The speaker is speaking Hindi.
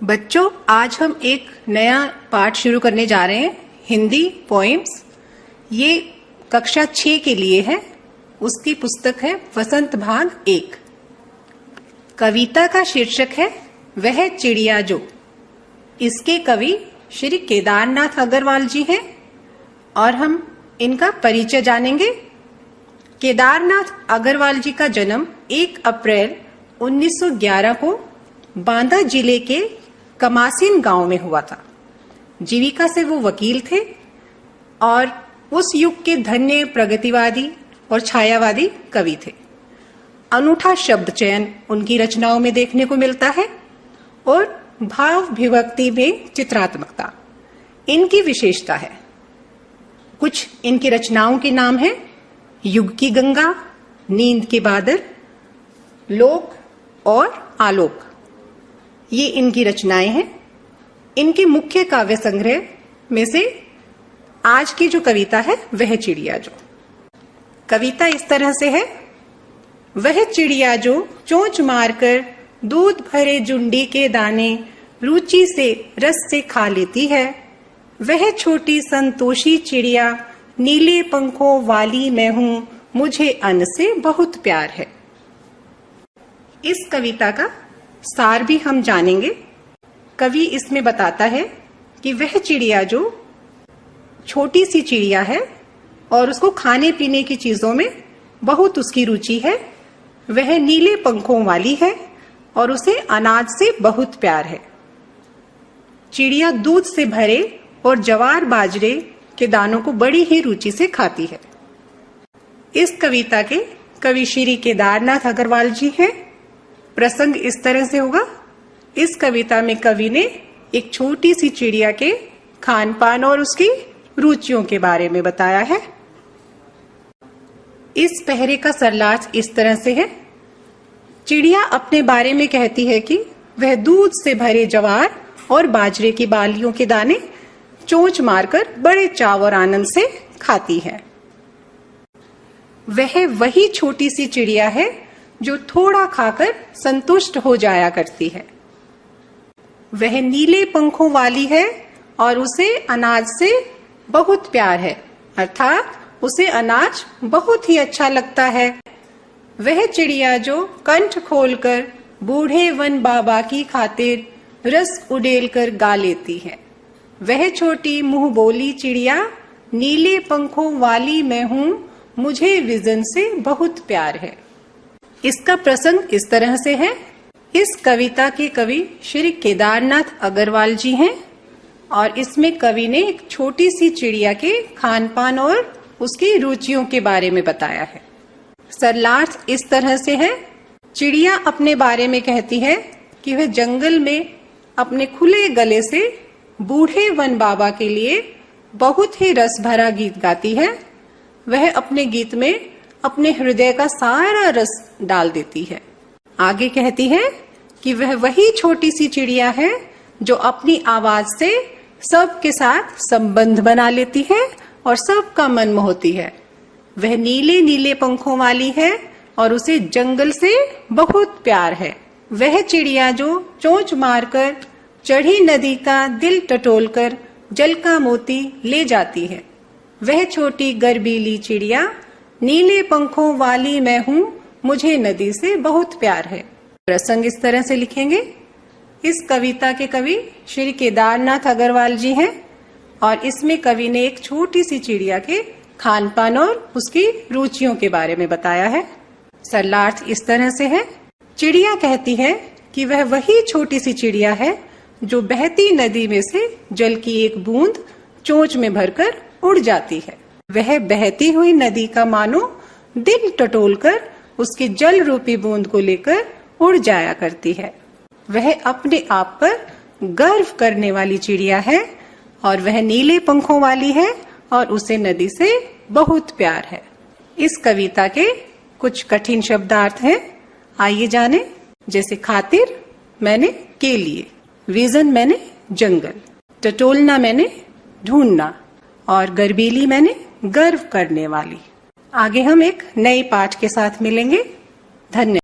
बच्चों, आज हम एक नया पाठ शुरू करने जा रहे हैं, हिंदी पोएम्स। ये कक्षा 6 के लिए है। उसकी पुस्तक है वसंत भाग 1। कविता का शीर्षक है वह चिड़िया जो। इसके कवि श्री केदारनाथ अग्रवाल जी हैं और हम इनका परिचय जानेंगे। केदारनाथ अग्रवाल जी का जन्म 1 अप्रैल 1911 को बांदा जिले के कमासिन गांव में हुआ था। जीविका से वो वकील थे और उस युग के धन्य प्रगतिवादी और छायावादी कवि थे। अनूठा शब्द चयन उनकी रचनाओं में देखने को मिलता है और भाव विभक्ति में चित्रात्मकता इनकी विशेषता है। कुछ इनकी रचनाओं के नाम हैं युग की गंगा, नींद के बादल, लोक और आलोक। ये इनकी रचनाएं हैं। इनके मुख्य काव्य संग्रह में से आज की जो कविता है वह चिड़िया जो। कविता इस तरह से है। वह चिड़िया जो चोंच मारकर दूध भरे जुंडी के दाने रुचि से रस से खा लेती है। वह छोटी संतोषी चिड़िया नीले पंखों वाली मैं हूं, मुझे अन्न से बहुत प्यार है। इस कविता का सार भी हम जानेंगे। कवि इसमें बताता है कि वह चिड़िया जो छोटी सी चिड़िया है और उसको खाने पीने की चीजों में बहुत उसकी रुचि है। वह नीले पंखों वाली है और उसे अनाज से बहुत प्यार है। चिड़िया दूध से भरे और जवार बाजरे के दानों को बड़ी ही रुचि से खाती है। इस कविता के कवि श्री केदारनाथ अग्रवाल जी हैं। प्रसंग इस तरह से होगा। इस कविता में कवि ने एक छोटी सी चिड़िया के खान पान और उसकी रुचियों के बारे में बताया है। इस पहरे का सरलार्थ इस तरह से है। चिड़िया अपने बारे में कहती है कि वह दूध से भरे जवार और बाजरे की बालियों के दाने चोंच मारकर बड़े चाव और आनंद से खाती है। वह वही छोटी सी चिड़िया है जो थोड़ा खाकर संतुष्ट हो जाया करती है। वह नीले पंखों वाली है और उसे अनाज से बहुत प्यार है, अर्थात उसे अनाज बहुत ही अच्छा लगता है। वह चिड़िया जो कंठ खोलकर बूढ़े वन बाबा की खातिर रस उड़ेल कर गा लेती है। वह छोटी मुंह बोली चिड़िया नीले पंखों वाली मैं हूं, मुझे विजन से बहुत प्यार है। इसका प्रसंग इस तरह से है। इस कविता के कवि श्री केदारनाथ अग्रवाल जी हैं और इसमें कवि ने एक छोटी सी चिड़िया के खान पान और उसकी रुचियों के बारे में बताया है। सरलार्थ इस तरह से है। चिड़िया अपने बारे में कहती है कि वह जंगल में अपने खुले गले से बूढ़े वन बाबा के लिए बहुत ही रस भरा गीत गाती है। वह अपने गीत में अपने हृदय का सारा रस डाल देती है। आगे कहती है कि वह वही छोटी सी चिड़िया है जो अपनी आवाज से सबके साथ संबंध बना लेती है और सबका मन मोहती है। वह नीले नीले पंखों वाली है और उसे जंगल से बहुत प्यार है। वह चिड़िया जो चोंच मारकर चढ़ी नदी का दिल टटोलकर जल का मोती ले जाती है। वह छोटी गर्बीली चिड़िया नीले पंखों वाली मैं हूं, मुझे नदी से बहुत प्यार है। प्रसंग इस तरह से लिखेंगे। इस कविता के कवि श्री केदारनाथ अग्रवाल जी हैं और इसमें कवि ने एक छोटी सी चिड़िया के खान पान और उसकी रुचियों के बारे में बताया है। सरलार्थ इस तरह से है। चिड़िया कहती है कि वह वही छोटी सी चिड़िया है जो बहती नदी में से जल की एक बूंद चोंच में भरकर उड़ जाती है। वह बहती हुई नदी का मानो दिल टटोलकर उसके जल रूपी बूंद को लेकर उड़ जाया करती है। वह अपने आप पर गर्व करने वाली चिड़िया है और वह नीले पंखों वाली है और उसे नदी से बहुत प्यार है। इस कविता के कुछ कठिन शब्दार्थ हैं, आइए जाने। जैसे खातिर मैंने के लिए, विजन मैंने जंगल, टटोलना मैंने ढूंढना और गर्बीली मैंने गर्व करने वाली। आगे हम एक नए पाठ के साथ मिलेंगे। धन्यवाद।